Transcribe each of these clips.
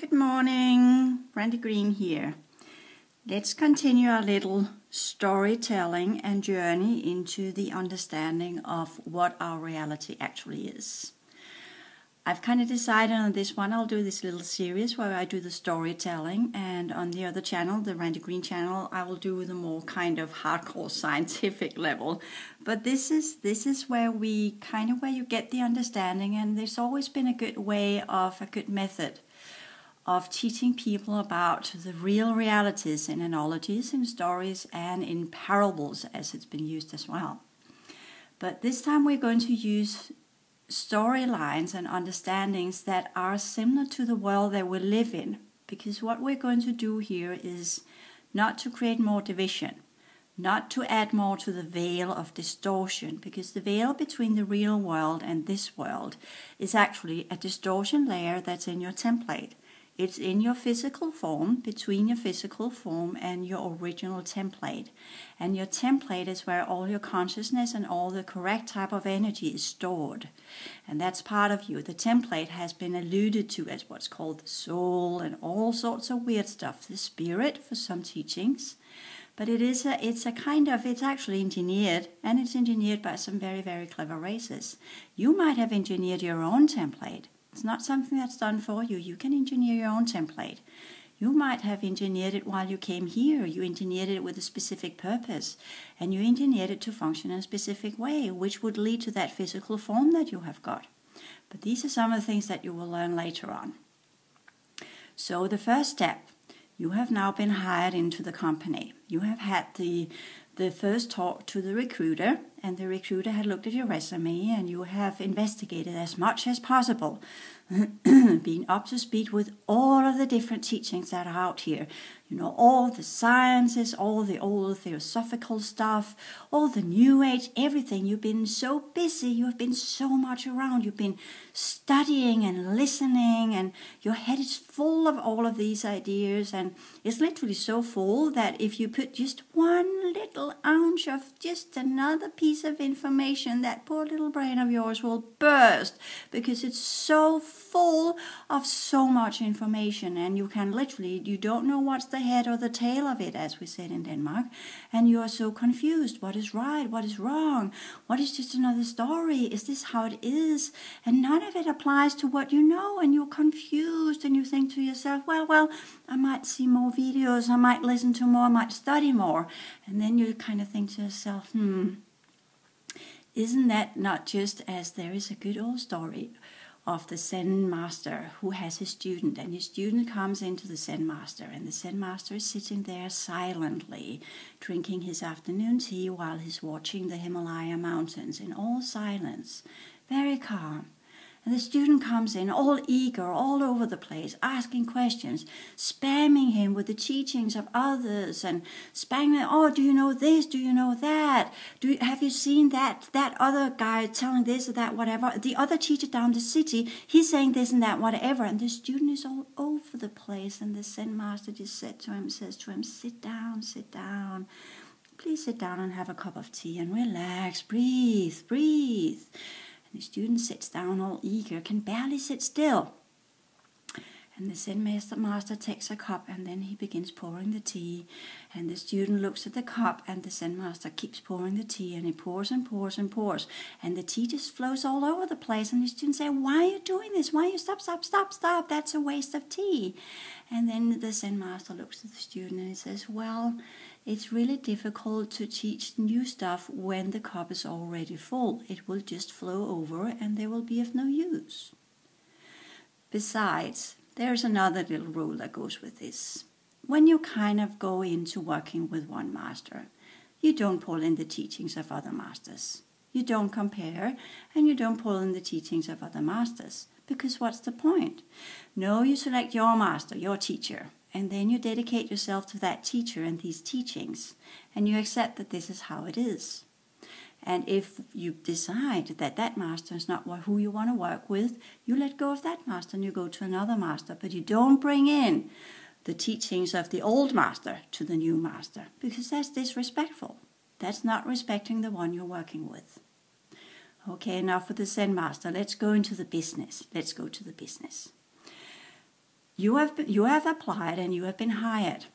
Good morning, Brandy Green here. Let's continue our little storytelling and journey into the understanding of what our reality actually is. I've kind of decided on this one, I'll do this little series where I do the storytelling, and on the other channel, the Brandy Green channel, I will do the more kind of hardcore scientific level. But this is where you get the understanding, and there's always been a good method of teaching people about the real realities in analogies, in stories, and in parables, as it's been used as well. But this time we're going to use storylines and understandings that are similar to the world that we live in, because what we're going to do here is not to create more division, not to add more to the veil of distortion, because the veil between the real world and this world is actually a distortion layer that's in your template. It's in your physical form, between your physical form and your original template. And your template is where all your consciousness and all the correct type of energy is stored. And that's part of you. The template has been alluded to as what's called the soul and all sorts of weird stuff. The spirit for some teachings. But it's actually engineered, and it's engineered by some very, very clever races. You might have engineered your own template. It's not something that's done for you. You can engineer your own template. You might have engineered it while you came here. You engineered it with a specific purpose. And you engineered it to function in a specific way, which would lead to that physical form that you have got. But these are some of the things that you will learn later on. So the first step, you have now been hired into the company. You have had the first talk to the recruiter, and the recruiter had looked at your resume, and you have investigated as much as possible, being up to speed with all of the different teachings that are out here. You know, all the sciences, all the old theosophical stuff, all the new age, everything. You've been so busy, you have been so much around, you've been studying and listening, and your head is full of all of these ideas, and it's literally so full that if you put just one little ounce of just another piece of information, that poor little brain of yours will burst, because it's so full of so much information, and you don't know what's the head or the tail of it, as we said in Denmark, and you are so confused. What is right? What is wrong? What is just another story? Is this how it is? And none of it applies to what you know, and you're confused, and you think to yourself, well, I might see more videos, I might listen to more, I might study more, and then you kind of think to yourself, isn't that not just as there is a good old story of the Zen master who has his student, and his student comes into the Zen master, and the Zen master is sitting there silently drinking his afternoon tea while he's watching the Himalaya mountains in all silence, very calm. And the student comes in all eager, all over the place, asking questions, spamming him with the teachings of others, and spamming, oh, do you know this? Do you know that? Have you seen that other guy telling this or that, whatever? The other teacher down the city, he's saying this and that, whatever. And the student is all over the place, and the Zen master just says to him, sit down. Please sit down and have a cup of tea and relax, breathe. The student sits down all eager, can barely sit still. And the Zen master takes a cup, and then he begins pouring the tea. And the student looks at the cup, and the Zen master keeps pouring the tea, and he pours and pours and pours. And the tea just flows all over the place. And the student says, why are you doing this? Why are you stop? That's a waste of tea. And then the Zen master looks at the student, and he says, well, it's really difficult to teach new stuff when the cup is already full. It will just flow over, and they will be of no use. Besides, there's another little rule that goes with this. When you kind of go into working with one master, you don't pull in the teachings of other masters. You don't compare, and you don't pull in the teachings of other masters. Because what's the point? No, you select your master, your teacher, and then you dedicate yourself to that teacher and these teachings, and you accept that this is how it is. And if you decide that that master is not who you want to work with, you let go of that master and you go to another master, but you don't bring in the teachings of the old master to the new master, because that's disrespectful. That's not respecting the one you're working with. Okay, enough with the Zen master. Let's go into the business. Let's go to the business. you have applied and you have been hired.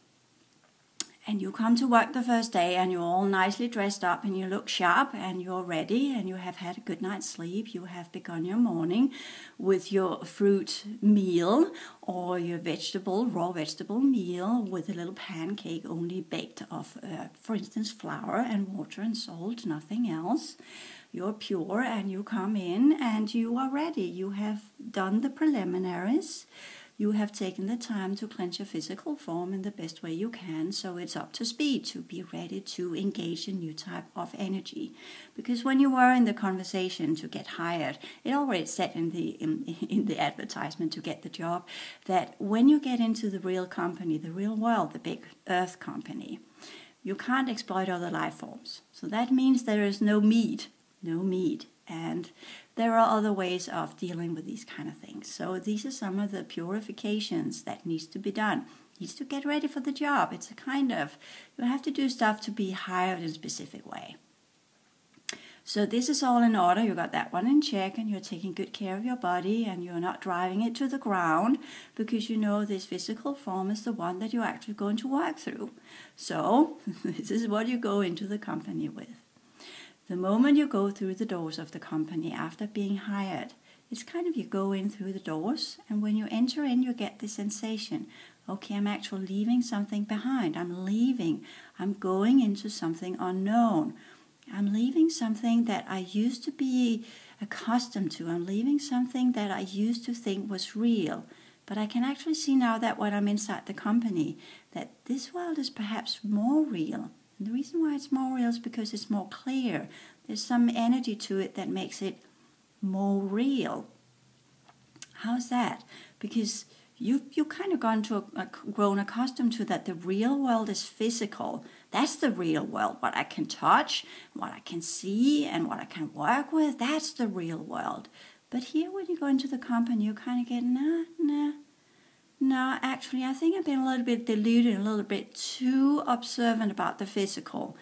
And you come to work the first day and you're all nicely dressed up and you look sharp and you're ready and you have had a good night's sleep. You have begun your morning with your fruit meal or your raw vegetable meal with a little pancake only baked of, for instance, flour and water and salt, nothing else. You're pure and you come in and you are ready. You have done the preliminaries. You have taken the time to cleanse your physical form in the best way you can, so it's up to speed to be ready to engage in new type of energy. Because when you were in the conversation to get hired, it already said in the advertisement to get the job that when you get into the real company, the real world, the big earth company, you can't exploit other life forms. So that means there is no meat. And there are other ways of dealing with these kind of things. So these are some of the purifications that needs to be done. Needs to get ready for the job. It's a kind of, you have to do stuff to be hired in a specific way. So this is all in order. You got that one in check and you're taking good care of your body and you're not driving it to the ground because you know this physical form is the one that you're actually going to work through. So this is what you go into the company with. The moment you go through the doors of the company after being hired, it's kind of you go in through the doors, and when you enter in, you get the sensation, okay, I'm actually leaving something behind. I'm going into something unknown. I'm leaving something that I used to be accustomed to. I'm leaving something that I used to think was real. But I can actually see now that when I'm inside the company, that this world is perhaps more real. And the reason why it's more real is because it's more clear. There's some energy to it that makes it more real. How's that? Because you kind of grown accustomed to that the real world is physical. That's the real world. What I can touch, what I can see, and what I can work with, that's the real world. But here when you go into the company, you kind of get, No, actually, I think I've been a little bit deluded, a little bit too observant about the physical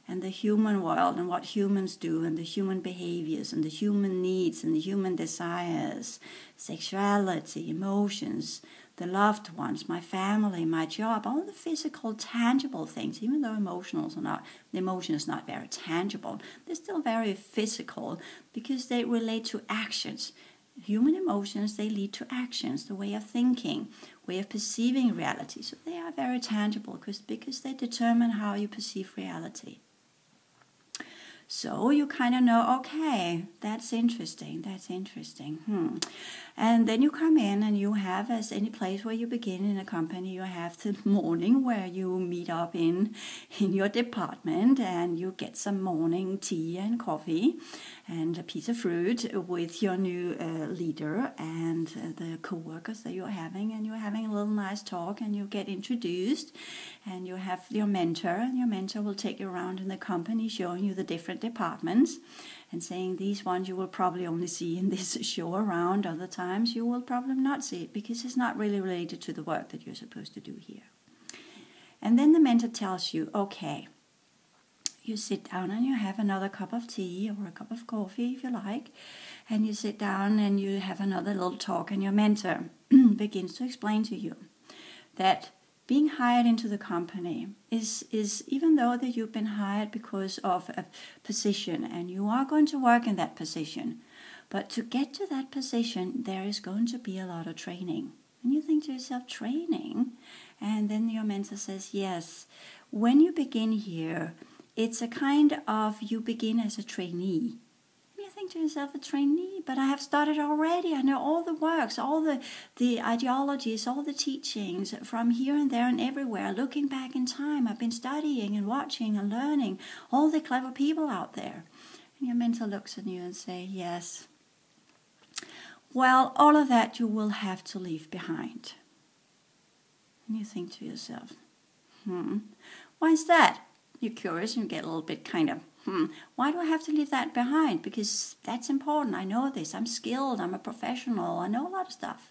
and the human world and what humans do and the human behaviors and the human needs and the human desires, sexuality, emotions, the loved ones, my family, my job, all the physical, tangible things, even though the emotion is not very tangible, they're still very physical because they relate to actions. Human emotions, they lead to actions, the way of thinking, way of perceiving reality. So they are very tangible because they determine how you perceive reality. So you kind of know, okay, that's interesting. And then you come in and you have, as any place where you begin in a company, you have the morning where you meet up in your department and you get some morning tea and coffee and a piece of fruit with your new leader and the co-workers that you're having, and you're having a little nice talk and you get introduced and you have your mentor, and your mentor will take you around in the company showing you the different departments and saying these ones you will probably only see in this show around, other times you will probably not see it because it's not really related to the work that you're supposed to do here. And then the mentor tells you, okay, you sit down and you have another cup of tea or a cup of coffee if you like, and you sit down and you have another little talk, and your mentor begins to explain to you that being hired into the company is even though that you've been hired because of a position and you are going to work in that position, but to get to that position there is going to be a lot of training. And you think to yourself, training? And then your mentor says, yes, when you begin here, it's a kind of, you begin as a trainee. You think to yourself, a trainee, but I have started already. I know all the works, all the ideologies, all the teachings from here and there and everywhere. Looking back in time, I've been studying and watching and learning all the clever people out there. And your mentor looks at you and says, yes. Well, all of that you will have to leave behind. And you think to yourself, why is that? You're curious and you get a little bit kind of, why do I have to leave that behind? Because that's important. I know this. I'm skilled. I'm a professional. I know a lot of stuff.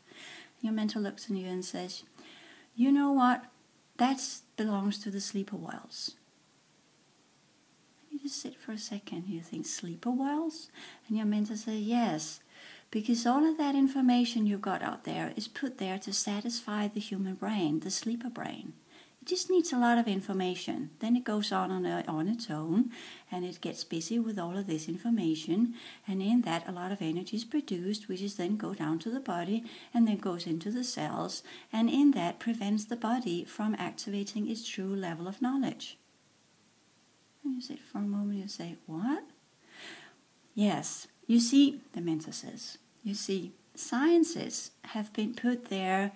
Your mentor looks at you and says, you know what? That belongs to the sleeper worlds. And you just sit for a second. You think, sleeper worlds? And your mentor says, yes. because all of that information you've got out there is put there to satisfy the human brain, the sleeper brain. It just needs a lot of information. Then it goes on its own, and it gets busy with all of this information, and in that a lot of energy is produced, which is then go down to the body and then goes into the cells, and in that prevents the body from activating its true level of knowledge. And you say, for a moment, you say, what? Yes, you see, the mentor says, you see, sciences have been put there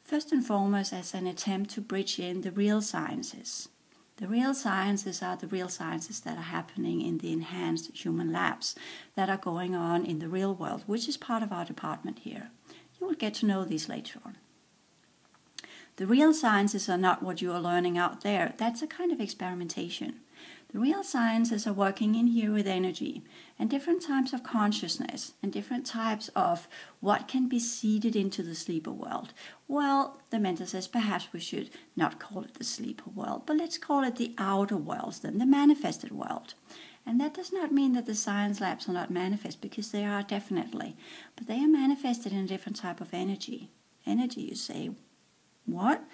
first and foremost as an attempt to bridge in the real sciences. The real sciences are the real sciences that are happening in the enhanced human labs that are going on in the real world, which is part of our department here. You will get to know these later on. The real sciences are not what you are learning out there. That's a kind of experimentation. The real sciences are working in here with energy and different types of consciousness and different types of what can be seeded into the sleeper world. Well, the mentor says perhaps we should not call it the sleeper world, but let's call it the outer worlds then, the manifested world. And that does not mean that the science labs are not manifest, because they are definitely, but they are manifested in a different type of energy. Energy, you say, what?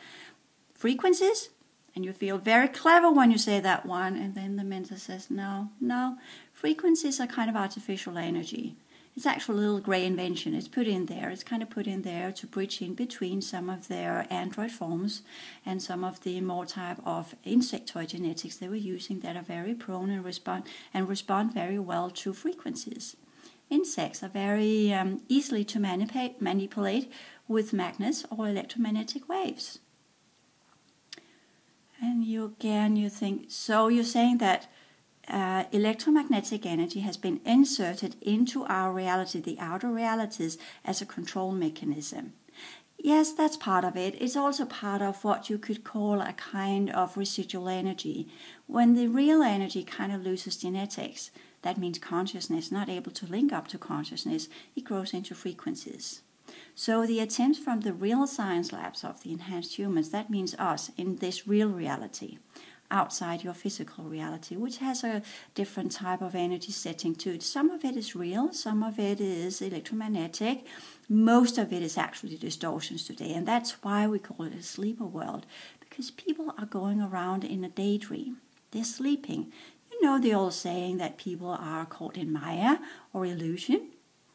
Frequencies? And you feel very clever when you say that one, and then the mentor says, no, frequencies are kind of artificial energy. It's actually a little grey invention. It's put in there. It's kind of put in there to bridge in between some of their android forms and some of the more type of insectoid genetics they were using that are very prone and respond very well to frequencies. Insects are very easily to manipulate with magnets or electromagnetic waves. And you think, so you're saying that electromagnetic energy has been inserted into our reality, the outer realities, as a control mechanism. Yes, that's part of it. It's also part of what you could call a kind of residual energy. When the real energy kind of loses genetics, that means consciousness, not able to link up to consciousness, it grows into frequencies. So the attempts from the real science labs of the enhanced humans, that means us in this real reality, outside your physical reality, which has a different type of energy setting to it. Some of it is real, some of it is electromagnetic, most of it is actually distortions today, and that's why we call it a sleeper world, because people are going around in a daydream. They're sleeping. You know the old saying that people are caught in Maya or illusion?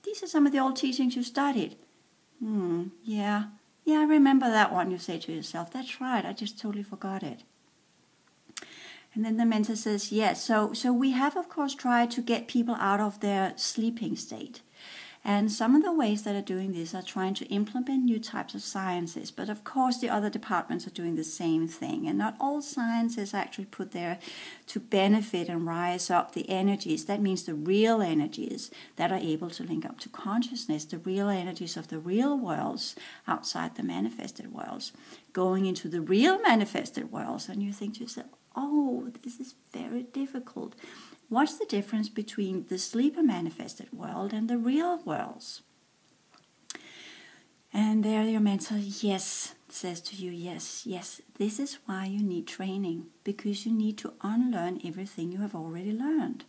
These are some of the old teachings you studied. Yeah, I remember that one, you say to yourself. That's right, I just totally forgot it. And then the mentor says, yes, so we have, of course, tried to get people out of their sleeping state. And some of the ways that are doing this are trying to implement new types of sciences. But of course, the other departments are doing the same thing. And not all science is actually put there to benefit and rise up the energies. That means the real energies that are able to link up to consciousness, the real energies of the real worlds outside the manifested worlds, going into the real manifested worlds. And you think to yourself, oh, this is very difficult. What's the difference between the sleeper manifested world and the real worlds? And there your mentor, yes, says to you, yes, this is why you need training, because you need to unlearn everything you have already learned.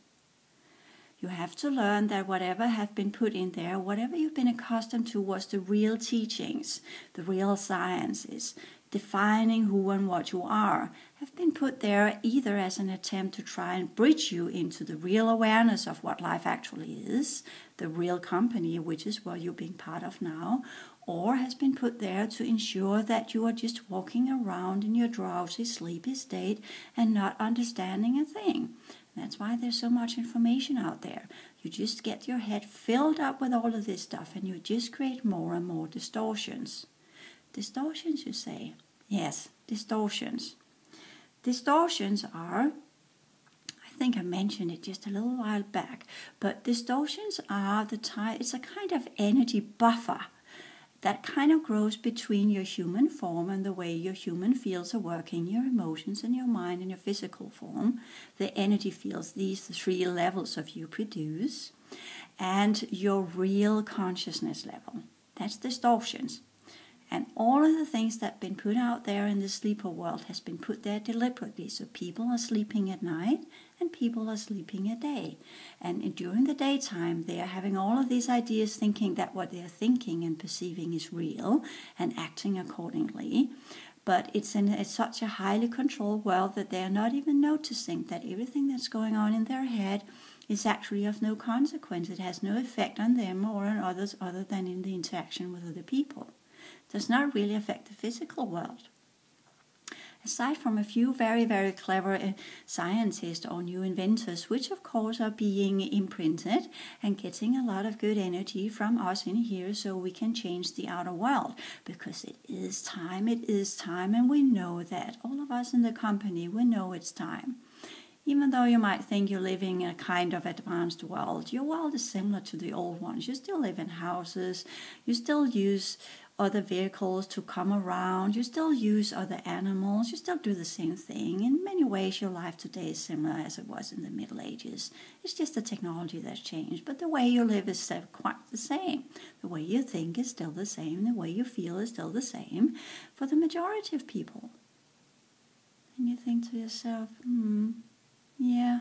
You have to learn that whatever have been put in there, whatever you've been accustomed to was the real teachings, the real sciences, defining who and what you are, have been put there either as an attempt to try and bridge you into the real awareness of what life actually is, the real company, which is what you're being part of now, or has been put there to ensure that you are just walking around in your drowsy, sleepy state and not understanding a thing. That's why there's so much information out there. You just get your head filled up with all of this stuff and you just create more and more distortions. Distortions, you say? Yes, distortions. Distortions are, I think I mentioned it just a little while back, but distortions are it's a kind of energy buffer that kind of grows between your human form and the way your human fields are working, your emotions and your mind and your physical form, the energy fields, these three levels of you produce, and your real consciousness level. That's distortions. And all of the things that have been put out there in the sleeper world has been put there deliberately. So people are sleeping at night and people are sleeping a day. And during the daytime, they are having all of these ideas, thinking that what they're thinking and perceiving is real and acting accordingly. But it's such a highly controlled world that they're not even noticing that everything that's going on in their head is actually of no consequence. It has no effect on them or on others other than in the interaction with other people. It does not really affect the physical world. Aside from a few very, very clever scientists or new inventors, which of course are being imprinted and getting a lot of good energy from us in here so we can change the outer world, because it is time, and we know that. All of us in the company, we know it's time. Even though you might think you're living in a kind of advanced world, your world is similar to the old ones. You still live in houses, you still use other vehicles to come around, you still use other animals, you still do the same thing. In many ways, your life today is similar as it was in the Middle Ages. It's just the technology that's changed, but the way you live is still quite the same. The way you think is still the same, the way you feel is still the same for the majority of people. And you think to yourself, yeah,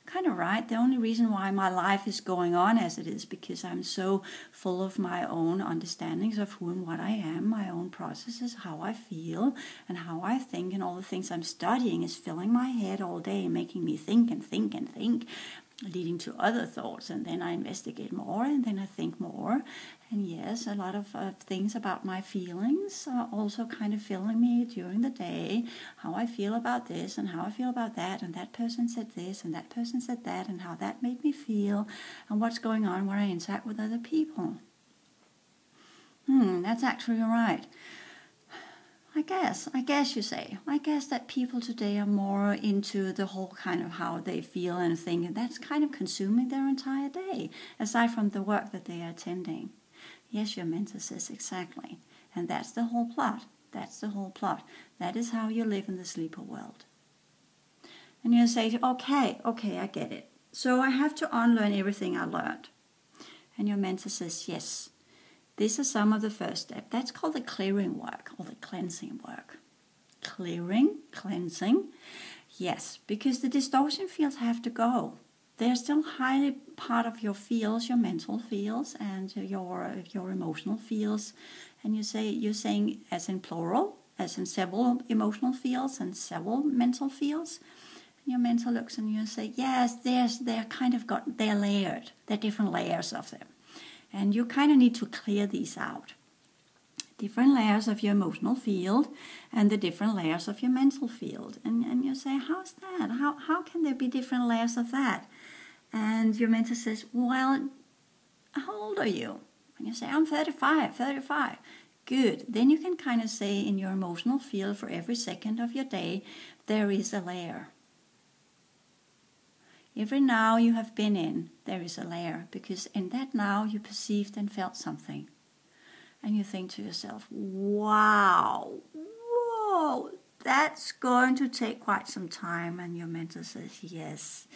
kind of right. The only reason why my life is going on as it is because I'm so full of my own understandings of who and what I am, my own processes, how I feel and how I think, and all the things I'm studying is filling my head all day, making me think and think and think, leading to other thoughts, and then I investigate more, and then I think more. And yes, a lot of things about my feelings are also kind of filling me during the day, how I feel about this and how I feel about that, and that person said this and that person said that, and how that made me feel, and what's going on when I interact with other people. That's actually right. I guess you say. I guess that people today are more into the whole kind of how they feel and think, and that's kind of consuming their entire day, aside from the work that they are attending. Yes, your mentor says exactly. And that's the whole plot. That's the whole plot. That is how you live in the sleeper world. And you say, okay, I get it. So I have to unlearn everything I learned. And your mentor says, yes. These are some of the first steps. That's called the clearing work or the cleansing work. Clearing, cleansing. Yes, because the distortion fields have to go. They're still highly part of your fields, your mental fields and your emotional fields. And you're saying as in plural, as in several emotional fields and several mental fields. And your mentor looks and you say, yes, they're layered. They're different layers of them. And you kind of need to clear these out. Different layers of your emotional field and the different layers of your mental field. And you say, how's that? How can there be different layers of that? And your mentor says, well, how old are you? And you say, I'm 35. Good. Then you can kind of say in your emotional field for every second of your day, there is a layer. Every now you have been in, there is a layer, because in that now you perceived and felt something. And you think to yourself, wow, whoa, that's going to take quite some time. And your mentor says, yes,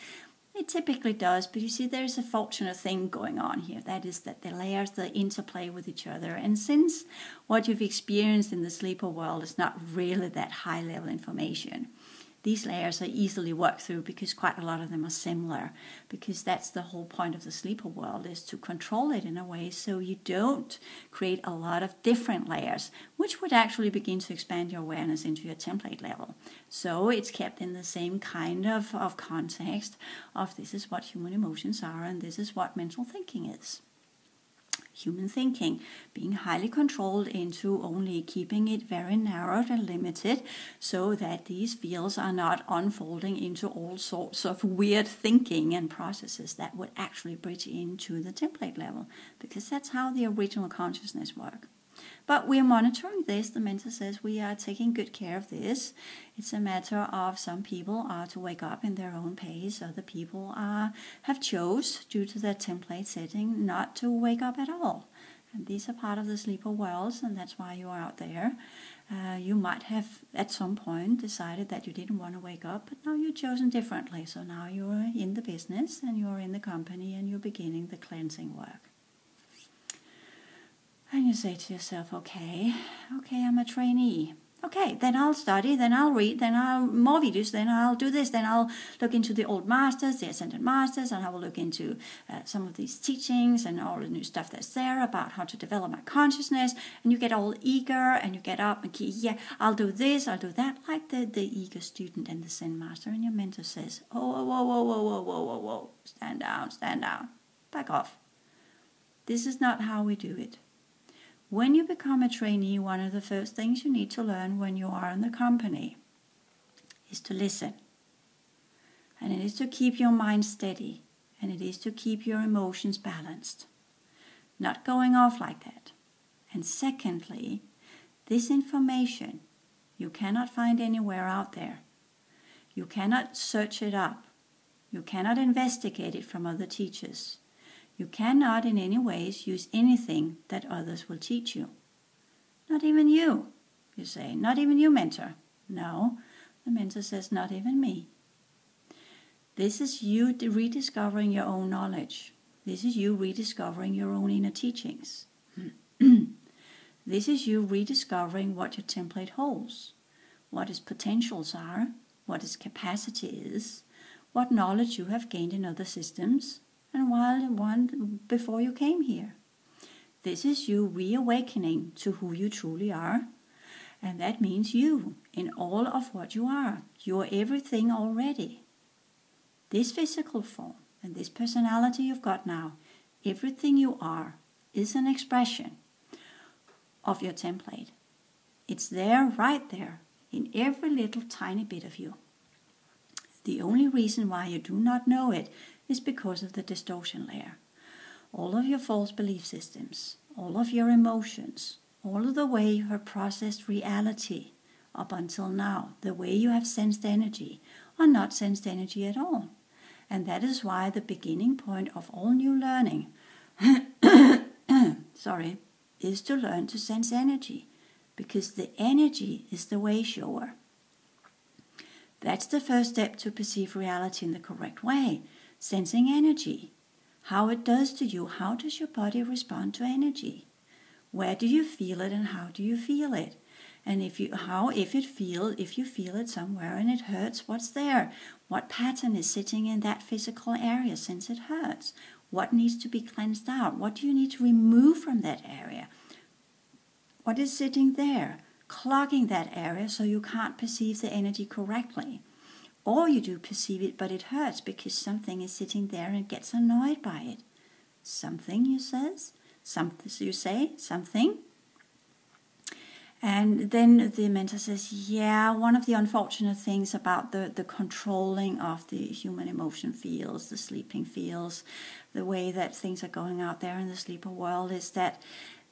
it typically does. But you see, there's a fortunate thing going on here. That is that the layers, they interplay with each other. And since what you've experienced in the sleeper world is not really that high level information, these layers are easily worked through because quite a lot of them are similar, because that's the whole point of the sleeper world, is to control it in a way so you don't create a lot of different layers, which would actually begin to expand your awareness into your template level. So it's kept in the same kind of context of this is what human emotions are and this is what mental thinking is. Human thinking being highly controlled into only keeping it very narrowed and limited so that these fields are not unfolding into all sorts of weird thinking and processes that would actually bridge into the template level, because that's how the original consciousness works. But we're monitoring this. The mentor says we are taking good care of this. It's a matter of some people are to wake up in their own pace. Other people have chose, due to their template setting, not to wake up at all. And these are part of the sleeper worlds, and that's why you are out there. You might have at some point decided that you didn't want to wake up, but now you've chosen differently. So now you're in the business and you're in the company and you're beginning the cleansing work. And you say to yourself, okay, I'm a trainee. Okay, then I'll study, then I'll read, then I'll more videos, then I'll do this, then I'll look into the old masters, the ascended masters, and I will look into some of these teachings and all the new stuff that's there about how to develop my consciousness. And you get all eager and you get up and yeah, I'll do this, I'll do that, like the eager student and the Zen master. And your mentor says, oh, whoa, whoa, whoa, whoa, whoa, whoa, whoa, stand down, back off. This is not how we do it. When you become a trainee, one of the first things you need to learn when you are in the company is to listen. And it is to keep your mind steady. And it is to keep your emotions balanced. Not going off like that. And secondly, this information you cannot find anywhere out there. You cannot search it up. You cannot investigate it from other teachers. You cannot in any ways use anything that others will teach you. Not even you say. Not even you, mentor. No, the mentor says, not even me. This is you rediscovering your own knowledge. This is you rediscovering your own inner teachings. This is you rediscovering what your template holds, what its potentials are, what its capacity is, what knowledge you have gained in other systems, and one before you came here. This is you reawakening to who you truly are, and that means you in all of what you are. You are everything already. This physical form and this personality you've got now, everything you are is an expression of your template. It's there, right there, in every little tiny bit of you. The only reason why you do not know it is because of the distortion layer. All of your false belief systems, all of your emotions, all of the way you have processed reality up until now, the way you have sensed energy, or not sensed energy at all. And that is why the beginning point of all new learning is to learn to sense energy, because the energy is the way shower. That's the first step to perceive reality in the correct way. Sensing energy. How it does to you. How does your body respond to energy? Where do you feel it and how do you feel it? And if you feel it somewhere and it hurts, what's there? What pattern is sitting in that physical area since it hurts? What needs to be cleansed out? What do you need to remove from that area? What is sitting there, clogging that area so you can't perceive the energy correctly? Or you do perceive it, but it hurts because something is sitting there and gets annoyed by it. Something, you say? Something? And then the mentor says, yeah, one of the unfortunate things about the controlling of the human emotion fields, the sleeping fields, the way that things are going out there in the sleeper world is that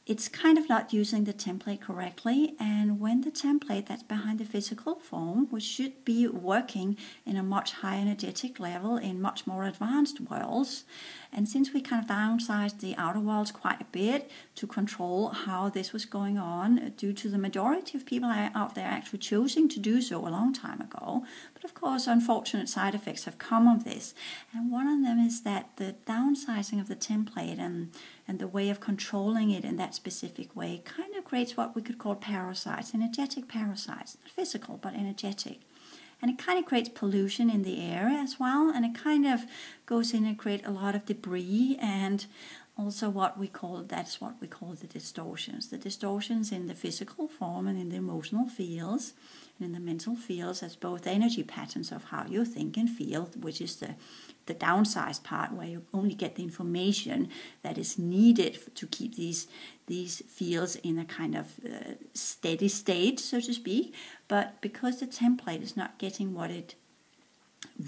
it's kind of not using the template correctly. And when the template that's behind the physical form, which should be working in a much higher energetic level in much more advanced worlds, and since we kind of downsized the outer worlds quite a bit to control how this was going on, due to the majority of people out there actually choosing to do so a long time ago. But of course, unfortunate side effects have come of this. And one of them is that the downsizing of the template and the way of controlling it in that specific way kind of creates what we could call parasites, energetic parasites, not physical, but energetic. And it kind of creates pollution in the air as well, and it kind of goes in and creates a lot of debris and also what we call the distortions. The distortions in the physical form and in the emotional fields and in the mental fields as both energy patterns of how you think and feel, which is the downsized part where you only get the information that is needed to keep these fields in a kind of steady state, so to speak. But because the template is not getting what it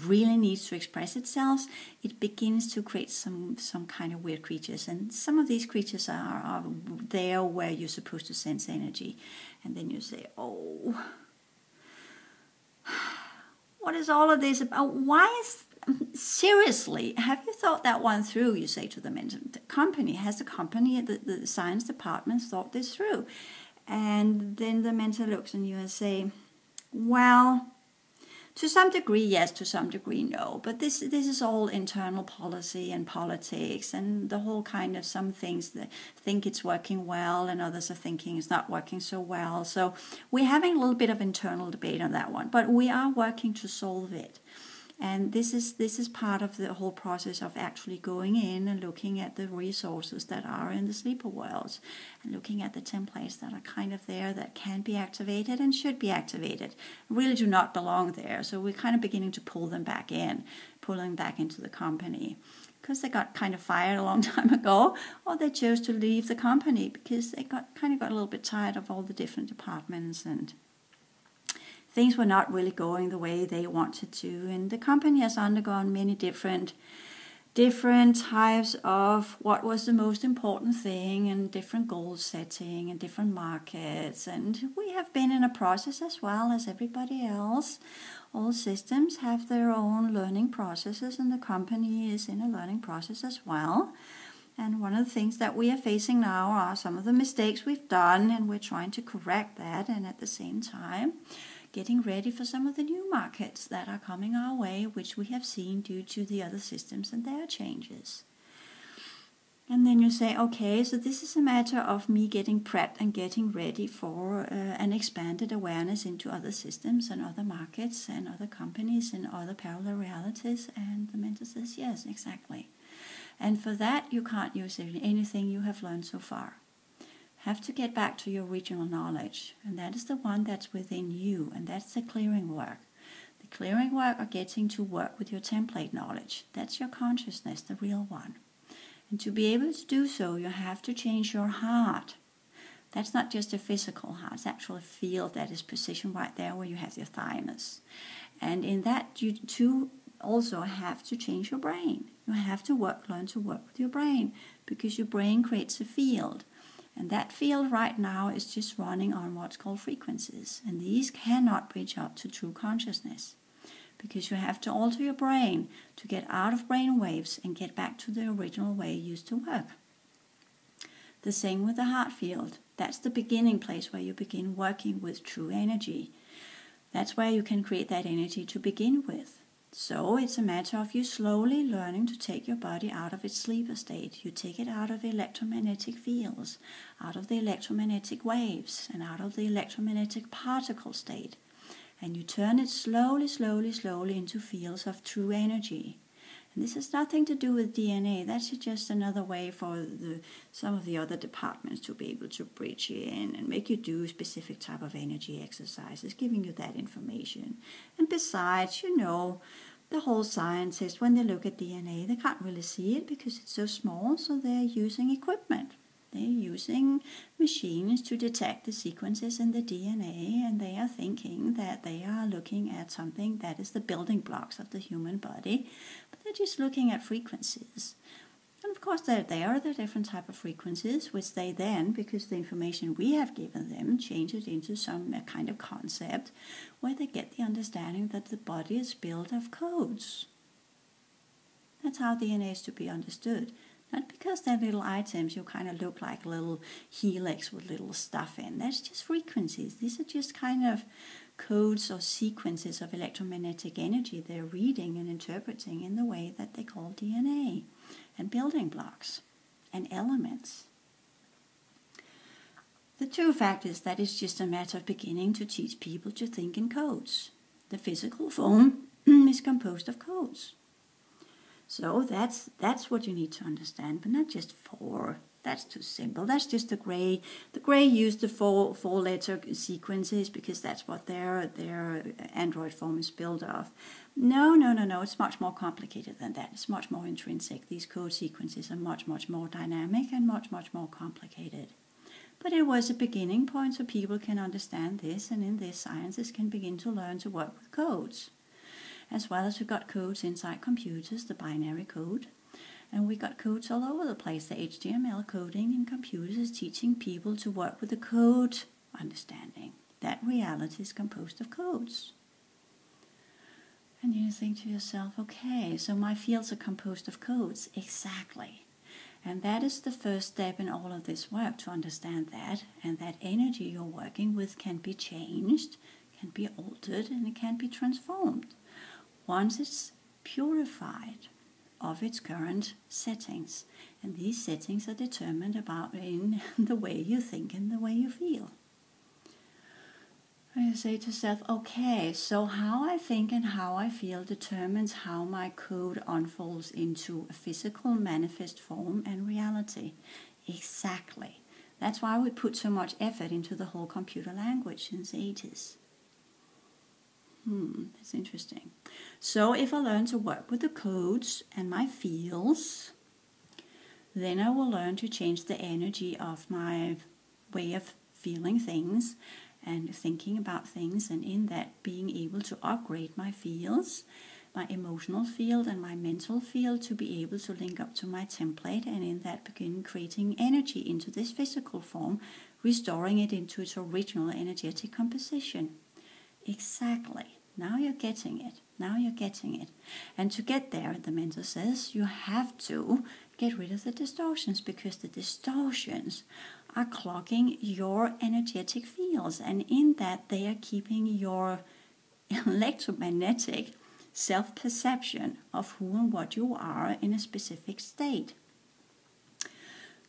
really needs to express itself, it begins to create some kind of weird creatures. And some of these creatures are there where you're supposed to sense energy. And then you say, oh, what is all of this about? Seriously, have you thought that one through? You say to the mentor. Has the company, the science department thought this through? And then the mentor looks at you and say, well, To some degree, yes. To some degree, no. But this is all internal policy and politics, and the whole kind of some things that think it's working well, and others are thinking it's not working so well. So we're having a little bit of internal debate on that one, but we are working to solve it. And this is part of the whole process of actually going in and looking at the resources that are in the sleeper worlds, and looking at the templates that are kind of there that can be activated and should be activated, really do not belong there. So we're kind of beginning to pull them back in, pulling back into the company, because they got kind of fired a long time ago, or they chose to leave the company because they got a little bit tired of all the different departments, and things were not really going the way they wanted to. And the company has undergone many different types of what was the most important thing, and different goal setting and different markets. And we have been in a process as well as everybody else. All systems have their own learning processes, and the company is in a learning process as well. And one of the things that we are facing now are some of the mistakes we've done, and we're trying to correct that, and at the same time getting ready for some of the new markets that are coming our way, which we have seen due to the other systems and their changes. And then you say, okay, so this is a matter of me getting prepped and getting ready for an expanded awareness into other systems and other markets and other companies and other parallel realities. And the mentor says, yes, exactly. And for that, you can't use anything you have learned so far. Have to get back to your original knowledge, and that is the one that's within you, and that's the clearing work. The clearing work are getting to work with your template knowledge. That's your consciousness, the real one. And to be able to do so, you have to change your heart. That's not just a physical heart, it's actually a field that is positioned right there where you have your thymus. And in that, you too also have to change your brain. You have to learn to work with your brain, because your brain creates a field. And that field right now is just running on what's called frequencies. And these cannot reach up to true consciousness, because you have to alter your brain to get out of brain waves and get back to the original way it used to work. The same with the heart field. That's the beginning place where you begin working with true energy. That's where you can create that energy to begin with. So it's a matter of you slowly learning to take your body out of its sleeper state. You take it out of electromagnetic fields, out of the electromagnetic waves, and out of the electromagnetic particle state. And you turn it slowly into fields of true energy. And this has nothing to do with DNA. That's just another way for some of the other departments to be able to bridge in and make you do specific type of energy exercises, giving you that information. And besides, the whole scientists, when they look at DNA, they can't really see it because it's so small, so they're using equipment. They're using machines to detect the sequences in the DNA, and they are thinking that they are looking at something that is the building blocks of the human body, but they're just looking at frequencies. And of course, there are the different type of frequencies, which they then, because the information we have given them, change it into some kind of concept where they get the understanding that the body is built of codes. That's how DNA is to be understood. Not because they're little items, you kind of look like little helix with little stuff in. That's just frequencies. These are just kind of codes or sequences of electromagnetic energy they're reading and interpreting in the way that they call DNA and building blocks and elements. The true fact is that it's just a matter of beginning to teach people to think in codes. The physical form is composed of codes. So that's what you need to understand, but not just four. That's too simple. That's just the gray. The gray use the four-letter sequences because that's what their Android form is built of. No. It's much more complicated than that. It's much more intrinsic. These code sequences are much more dynamic and much more complicated. But it was a beginning point so people can understand this, and in this, scientists can begin to learn to work with codes. As well as we've got codes inside computers, the binary code. And we got codes all over the place. The HTML coding in computers is teaching people to work with the code understanding. That reality is composed of codes. And you think to yourself, okay, so my fields are composed of codes. Exactly. And that is the first step in all of this work, to understand that. And that energy you're working with can be changed, can be altered and it can be transformed once it's purified of its current settings. And these settings are determined about in the way you think and the way you feel. You say to yourself, okay, so how I think and how I feel determines how my code unfolds into a physical manifest form and reality. Exactly. That's why we put so much effort into the whole computer language since the 80s. That's interesting. So if I learn to work with the codes and my feels, then I will learn to change the energy of my way of feeling things and thinking about things, and in that being able to upgrade my fields, my emotional field and my mental field, to be able to link up to my template, and in that begin creating energy into this physical form, restoring it into its original energetic composition. Exactly. Now you're getting it. Now you're getting it. And to get there, the mentor says, you have to get rid of the distortions, because the distortions are clogging your energetic fields, and in that they are keeping your electromagnetic self-perception of who and what you are in a specific state.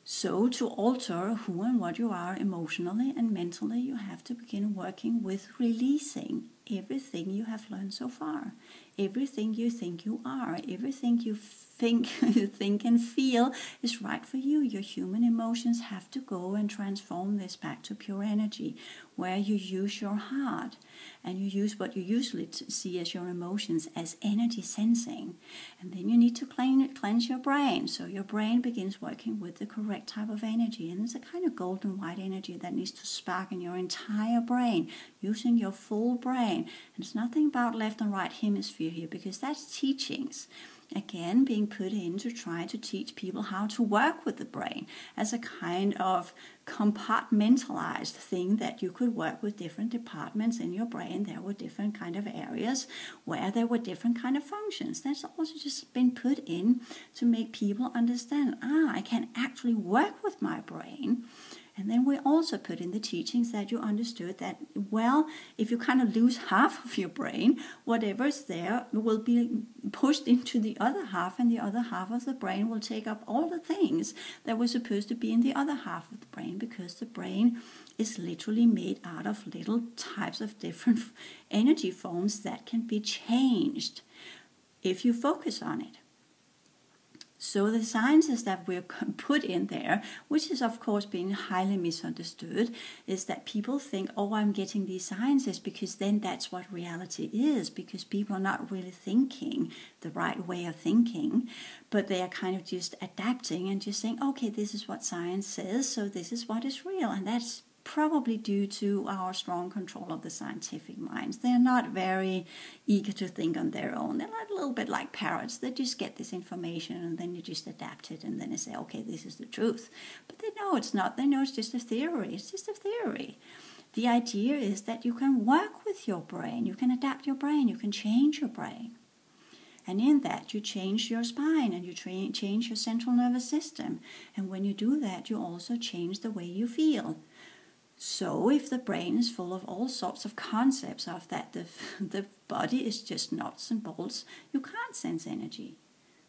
So to alter who and what you are emotionally and mentally, you have to begin working with releasing everything you have learned so far, everything you think you are, everything you think and feel is right for you. Your human emotions have to go and transform this back to pure energy, where you use your heart and you use what you usually see as your emotions as energy sensing. And then you need to cleanse your brain, so your brain begins working with the correct type of energy, and it's a kind of golden white energy that needs to spark in your entire brain, using your full brain. And it's nothing about left and right hemisphere here, because that's teachings, again, being put in to try to teach people how to work with the brain as a kind of compartmentalized thing, that you could work with different departments in your brain. There were different kind of areas where there were different kind of functions. That's also just been put in to make people understand, I can actually work with my brain. And then we also put in the teachings that you understood that, well, if you kind of lose half of your brain, whatever's there will be pushed into the other half, and the other half of the brain will take up all the things that were supposed to be in the other half of the brain, because the brain is literally made out of little types of different energy forms that can be changed if you focus on it. So the sciences that we're put in there, which is of course being highly misunderstood, is that people think, I'm getting these sciences because then that's what reality is, because people are not really thinking the right way of thinking, but they are kind of just adapting and just saying, okay, this is what science says, so this is what is real. And that's probably due to our strong control of the scientific minds. They're not very eager to think on their own. They're a little bit like parrots. They just get this information and then you just adapt it, and then they say, okay, this is the truth. But they know it's not. They know it's just a theory. It's just a theory. The idea is that you can work with your brain. You can adapt your brain. You can change your brain. And in that, you change your spine and you change your central nervous system. And when you do that, you also change the way you feel. So if the brain is full of all sorts of concepts of that the body is just nuts and bolts, you can't sense energy.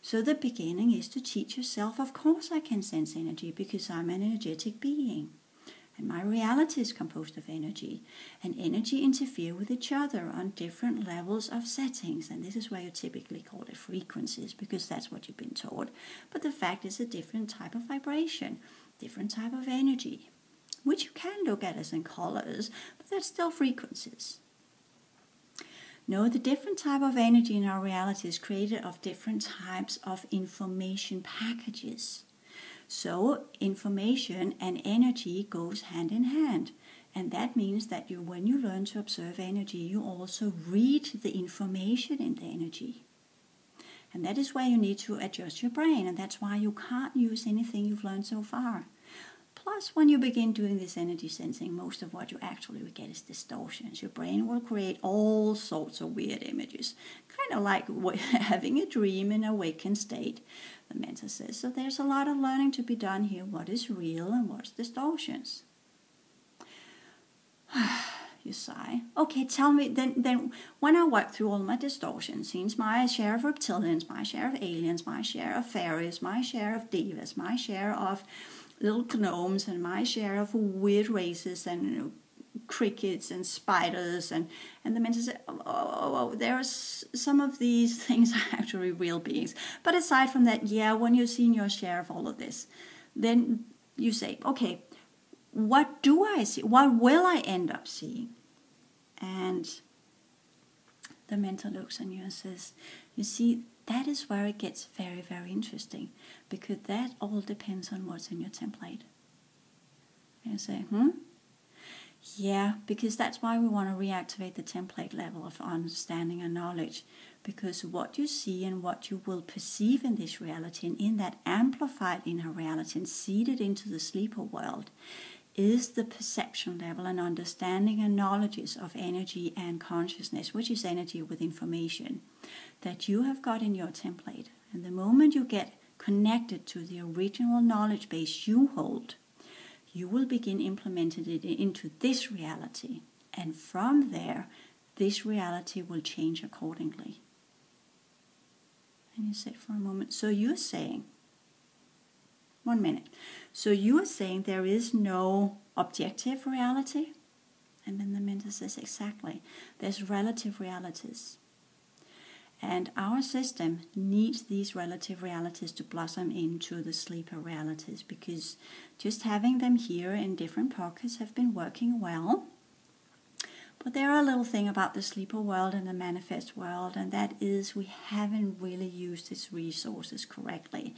So the beginning is to teach yourself, of course I can sense energy because I'm an energetic being. And my reality is composed of energy. And energy interfere with each other on different levels of settings. And this is why you typically call it frequencies, because that's what you've been taught. But the fact is a different type of vibration, different type of energy, which you can look at as in colors, but that's still frequencies. No, the different type of energy in our reality is created of different types of information packages. So information and energy goes hand in hand. And that means that when you learn to observe energy, you also read the information in the energy. And that is where you need to adjust your brain, and that's why you can't use anything you've learned so far. Plus, when you begin doing this energy sensing, most of what you actually will get is distortions. Your brain will create all sorts of weird images, kind of like having a dream in an awakened state, the mentor says. So there's a lot of learning to be done here. What is real and what's distortions? you sigh. Okay, tell me, then when I work through all my distortion scenes, my share of reptilians, my share of aliens, my share of fairies, my share of divas, my share of little gnomes, and my share of weird races and crickets and spiders, and the mentor said, there's some of these things are actually real beings. But aside from that, yeah, when you've seen your share of all of this, then you say, okay, what do I see? What will I end up seeing? And the mentor looks on you and says, you see, that is where it gets very, very interesting, because that all depends on what's in your template. And you say, yeah, because that's why we want to reactivate the template level of understanding and knowledge, because what you see and what you will perceive in this reality, and in that amplified inner reality and seeded into the sleeper world, is the perception level and understanding and knowledges of energy and consciousness, which is energy with information, that you have got in your template. And the moment you get connected to the original knowledge base you hold, you will begin implementing it into this reality. And from there, this reality will change accordingly. And you sit for a moment. So you're saying, 1 minute. So you are saying there is no objective reality? And then the mentor says, exactly. There's relative realities. And our system needs these relative realities to blossom into the sleeper realities, because just having them here in different pockets have been working well. But there are a little thing about the sleeper world and the manifest world, and that is we haven't really used its resources correctly.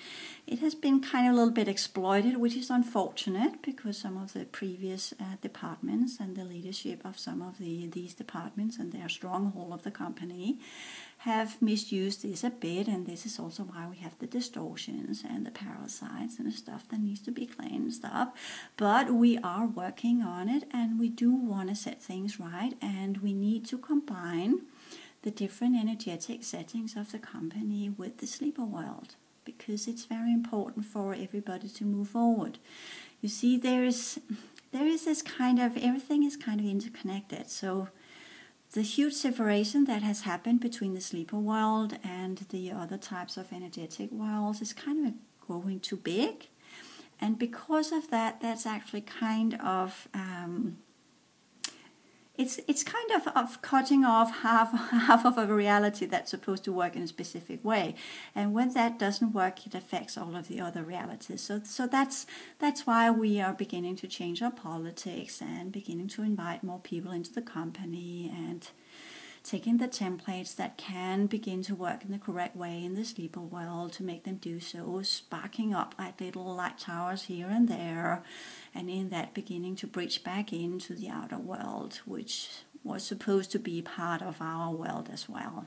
It has been kind of a little bit exploited, which is unfortunate, because some of the previous departments and the leadership of some of these departments and their stronghold of the company have misused this a bit, and this is also why we have the distortions and the parasites and the stuff that needs to be cleansed up. But we are working on it, and we do want to set things right, and we need to combine the different energetic settings of the company with the sleeper world, because it's very important for everybody to move forward. You see, there is this kind of, everything is kind of interconnected. So the huge separation that has happened between the sleeper world and the other types of energetic worlds is kind of growing too big. And because of that, that's actually kind of, it's kind of cutting off half of a reality that's supposed to work in a specific way. And when that doesn't work, it affects all of the other realities. So that's why we are beginning to change our politics and beginning to invite more people into the company, and taking the templates that can begin to work in the correct way in the sleeper world to make them do so, sparking up like little light towers here and there, and in that beginning to bridge back into the outer world, which was supposed to be part of our world as well.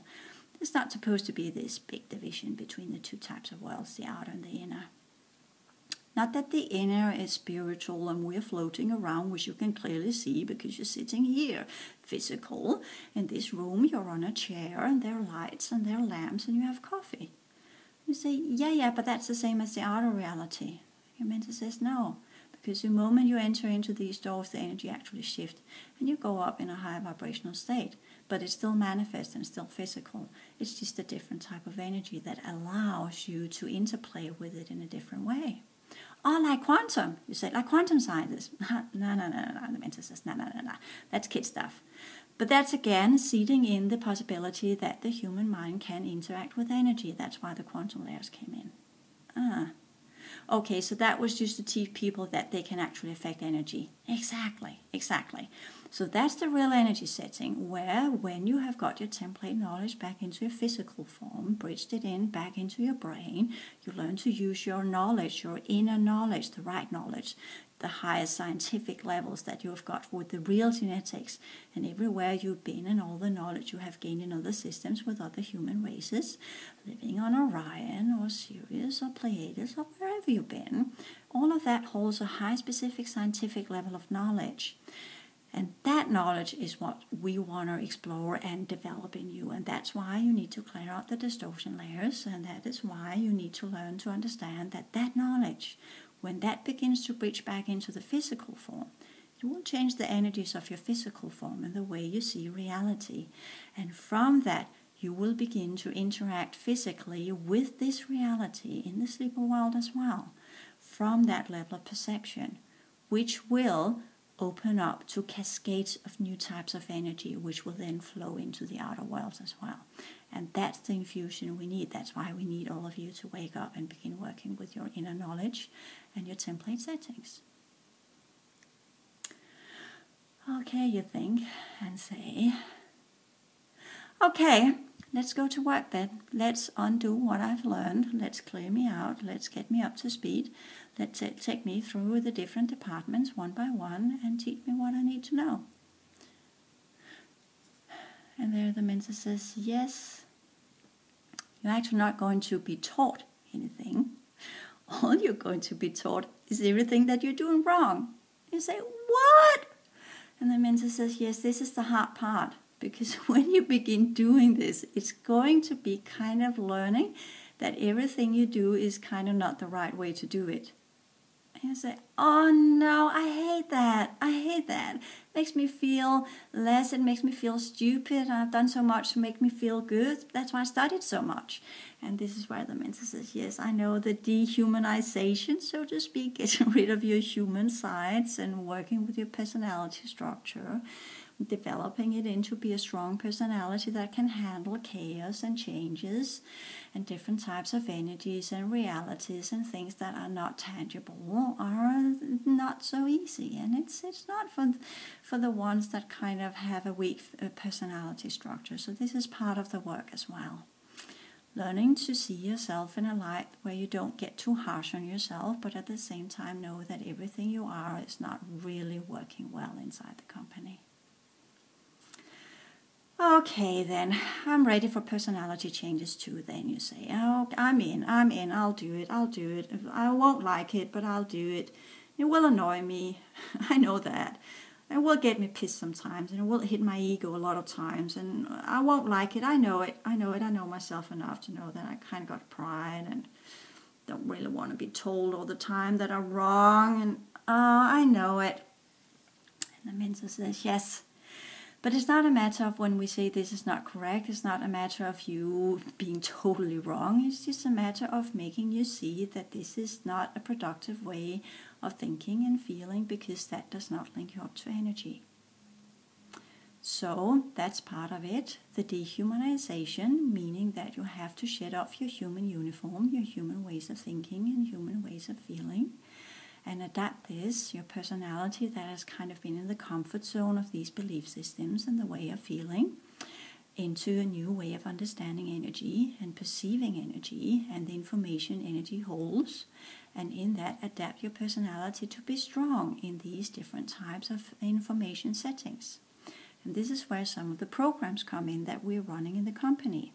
There's not supposed to be this big division between the two types of worlds, the outer and the inner. Not that the inner is spiritual and we're floating around, which you can clearly see because you're sitting here, physical. In this room, you're on a chair, and there are lights and there are lamps, and you have coffee. You say, yeah, but that's the same as the outer reality. Your mentor says, no, because the moment you enter into these doors, the energy actually shifts, and you go up in a higher vibrational state. But it's still manifest and still physical. It's just a different type of energy that allows you to interplay with it in a different way. Oh, like quantum. You say, like quantum scientists. No. The mentor says, no. That's kid stuff. But that's again seeding in the possibility that the human mind can interact with energy. That's why the quantum layers came in. Okay, so that was just to teach people that they can actually affect energy. Exactly. So that's the real energy setting, where when you have got your template knowledge back into your physical form, bridged it in back into your brain, you learn to use your knowledge, your inner knowledge, the right knowledge, the higher scientific levels that you have got with the real genetics, and everywhere you've been and all the knowledge you have gained in other systems with other human races, living on Orion or Sirius or Pleiades or wherever you've been, all of that holds a high specific scientific level of knowledge. And that knowledge is what we want to explore and develop in you. And that's why you need to clear out the distortion layers. And that is why you need to learn to understand that that knowledge, when that begins to bridge back into the physical form, You will change the energies of your physical form and the way you see reality. And from that, you will begin to interact physically with this reality in the sleeper world as well, from that level of perception, which will open up to cascades of new types of energy, which will then flow into the outer worlds as well. And that's the infusion we need. That's why we need all of you to wake up and begin working with your inner knowledge and your template settings. Okay, you think and say, okay, let's go to work then. Let's undo what I've learned. Let's clear me out. Let's get me up to speed. Let's take me through the different departments one by one and teach me what I need to know. And there the mentor says, yes, you're actually not going to be taught anything. All you're going to be taught is everything that you're doing wrong. You say, what? And the mentor says, yes, this is the hard part. Because when you begin doing this, it's going to be kind of learning that everything you do is kind of not the right way to do it. And you say, oh no, I hate that. I hate that. It makes me feel less. It makes me feel stupid. I've done so much to make me feel good. That's why I studied so much. And this is where the mentor says, yes, I know the dehumanization, so to speak, getting rid of your human sides and working with your personality structure, developing it into be a strong personality that can handle chaos and changes and different types of energies and realities and things that are not tangible are not so easy. And it's not for the ones that kind of have a weak personality structure. So this is part of the work as well. Learning to see yourself in a light where you don't get too harsh on yourself, but at the same time know that everything you are is not really working well inside the company. Okay then, I'm ready for personality changes too then, you say. Oh, I'm in, I'll do it. I won't like it, but I'll do it. It will annoy me, I know that. It will get me pissed sometimes, and it will hit my ego a lot of times, and I won't like it, I know it. I know myself enough to know that I kind of got pride and don't really want to be told all the time that I'm wrong, and I know it. And the mentor says, yes. But it's not a matter of when we say this is not correct, it's not a matter of you being totally wrong, it's just a matter of making you see that this is not a productive way of thinking and feeling, because that does not link you up to energy. So that's part of it, the dehumanization, meaning that you have to shed off your human uniform, your human ways of thinking and human ways of feeling, and adapt this, your personality that has kind of been in the comfort zone of these belief systems and the way of feeling, into a new way of understanding energy and perceiving energy and the information energy holds, and in that adapt your personality to be strong in these different types of information settings. And this is where some of the programs come in that we're running in the company.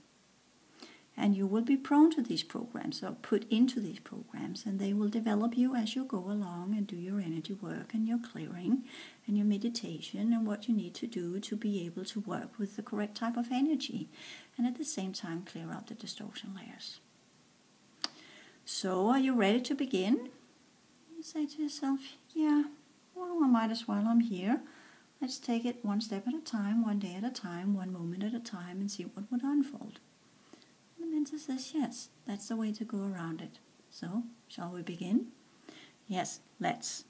And you will be prone to these programs, or put into these programs, and they will develop you as you go along and do your energy work and your clearing and your meditation and what you need to do to be able to work with the correct type of energy, and at the same time clear out the distortion layers. So are you ready to begin? You say to yourself, yeah, well, I might as well, I'm here. Let's take it one step at a time, one day at a time, one moment at a time, and see what would unfold. The mentor says, yes, that's the way to go around it. So, shall we begin? Yes, let's.